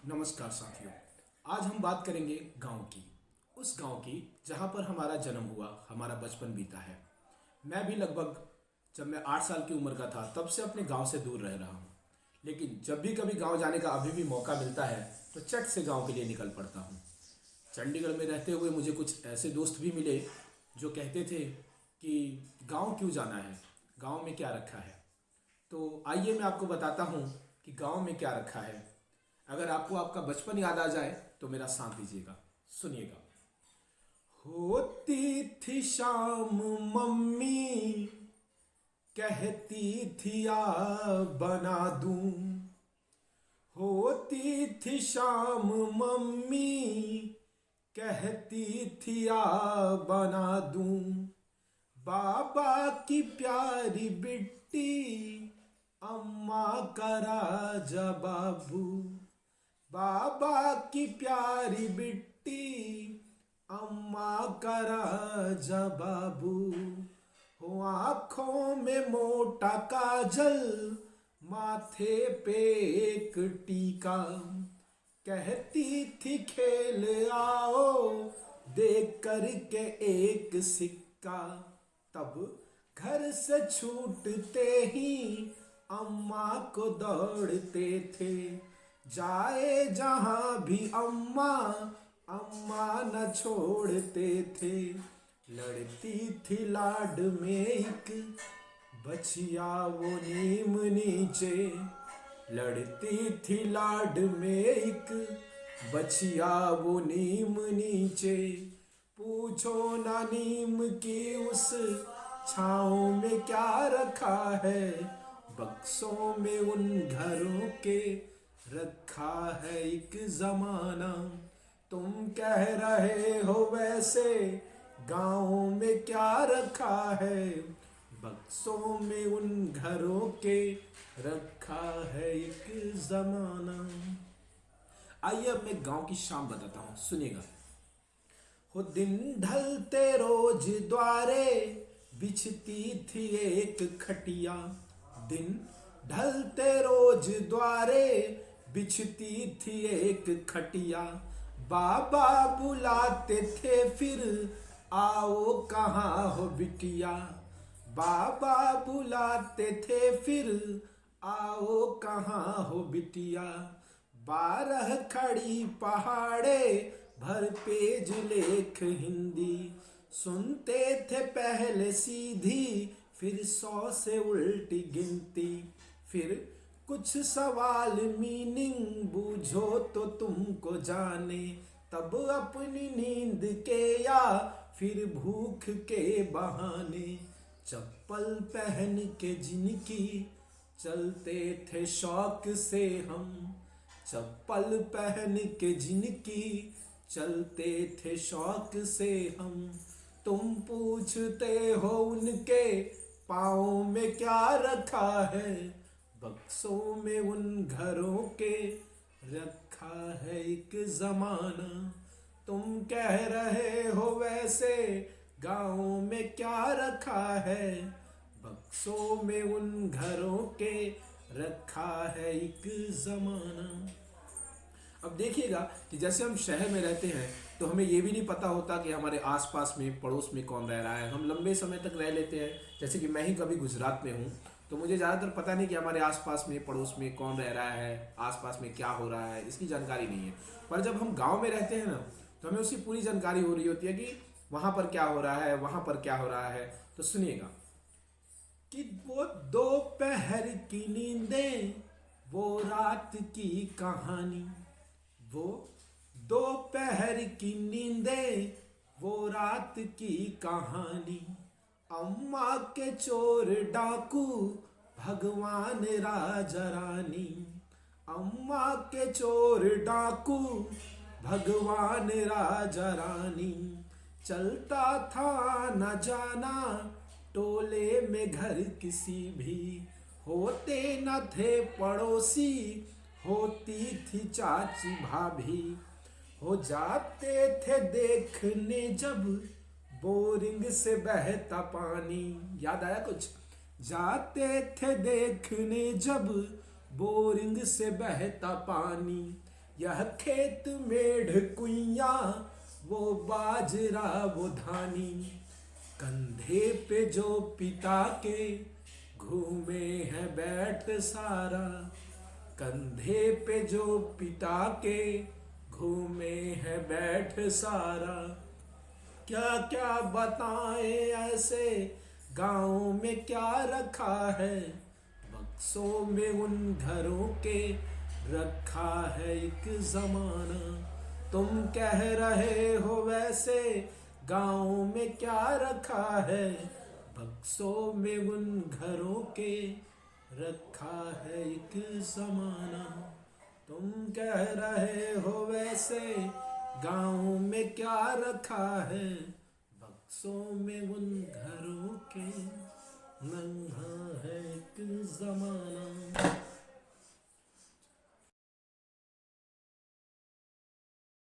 नमस्कार साथियों। आज हम बात करेंगे गांव की। उस गांव की जहां पर हमारा जन्म हुआ, हमारा बचपन बीता है। मैं भी लगभग जब मैं 8 साल की उम्र का था तब से अपने गांव से दूर रह रहा हूं। लेकिन जब भी कभी गांव जाने का अभी भी मौका मिलता है तो चट से गांव के लिए निकल पड़ता हूं। चंडीगढ़ में रहते हुए मुझे कुछ ऐसे दोस्त भी मिले जो कहते थे कि गांव क्यों जाना है, गांव में क्या रखा है। तो आइए मैं आपको बताता हूँ कि गांव में क्या रखा है। अगर आपको आपका बचपन याद आ जाए तो मेरा साथ दीजिएगा, सुनिएगा। होती थी शाम, मम्मी कहती थी आ बना दूं। होती थी शाम, मम्मी कहती थी आ बना दूं। बाबा की प्यारी बिट्टी, अम्मा का राजा बाबू। बाबा की प्यारी बिट्टी, अम्मा का राजा बाबू। हो आँखों में मोटा काजल, माथे पे एक टीका। कहती थी खेल आओ, देख कर के एक सिक्का। तब घर से छूटते ही अम्मा को दौड़ते थे। जाए जहां भी अम्मा, अम्मा न छोड़ते थे। लड़ती थी लाड में एक बछिया वो नीम नीचे। लड़ती थी लाड में एक बछिया वो नीम नीचे। पूछो ना नीम की उस छाँव में क्या रखा है। बक्सों में उन घरों के रखा है एक जमाना। तुम कह रहे हो वैसे गाँव में क्या रखा है। बक्सों में उन घरों के रखा है एक जमाना। आइए अब मैं गांव की शाम बताता हूँ, सुनिएगा। हो दिन ढलते रोज द्वारे, बिछती थी एक खटिया। दिन ढलते रोज द्वारे, बिछती थी एक खटिया। बाबा बुलाते थे फिर आओ कहाँ हो बिटिया। बाबा बुलाते थे फिर आओ कहाँ हो बिटिया। 12 खड़ी पहाड़े, भर पेज लेख हिंदी। सुनते थे पहले सीधी, फिर 100 से उल्टी गिनती। फिर कुछ सवाल मीनिंग बूझो तो तुमको जाने। तब अपनी नींद के या फिर भूख के बहाने, चप्पल पहन के जिनकी चलते थे शौक से हम। चप्पल पहन के जिनकी चलते थे शौक से हम। तुम पूछते हो उनके पाँव में क्या रखा है। बक्सों में उन घरों के रखा है एक जमाना। तुम कह रहे हो वैसे गाँव में क्या रखा है। बक्सों में उन घरों के रखा है एक जमाना। अब देखिएगा कि जैसे हम शहर में रहते हैं तो हमें ये भी नहीं पता होता कि हमारे आसपास में पड़ोस में कौन रह रहा है। हम लंबे समय तक रह लेते हैं, जैसे कि मैं ही कभी गुजरात में हूँ तो मुझे ज़्यादातर पता नहीं कि हमारे आसपास में पड़ोस में कौन रह रहा है, आसपास में क्या हो रहा है, इसकी जानकारी नहीं है। पर जब हम गाँव में रहते हैं ना तो हमें उसकी पूरी जानकारी हो रही होती है कि वहाँ पर क्या हो रहा है, वहाँ पर क्या हो रहा है। तो सुनिएगा कि वो दोपहर की नींदें, वो रात की कहानी। वो दोपहर की नींदें, वो रात की कहानी। अम्मा के चोर डाकू, भगवान राजा रानी। अम्मा के चोर डाकू, भगवान राजा रानी। चलता था न जाना टोले में घर किसी भी। होते न थे पड़ोसी, होती थी चाची भाभी। हो जाते थे देखने जब बोरिंग से बहता पानी। याद आया कुछ? जाते थे देखने जब बोरिंग से बहता पानी। यह खेत मेढ़ कुइया, वो बाजरा वो धानी, कंधे पे जो पिता के घूमे है बैठ सारा, कंधे पे जो पिता के घूमे है बैठ सारा। क्या क्या बताएं ऐसे गाँव में क्या रखा है, बक्सों में उन घरों के रखा है एक जमाना। तुम कह रहे हो वैसे गाँव में क्या रखा है, बक्सों में उन घरों के रखा है एक जमाना। तुम कह रहे हो वैसे गाँव में क्या रखा है, बक्सों में उन घरों के नन्हा है एक जमाना।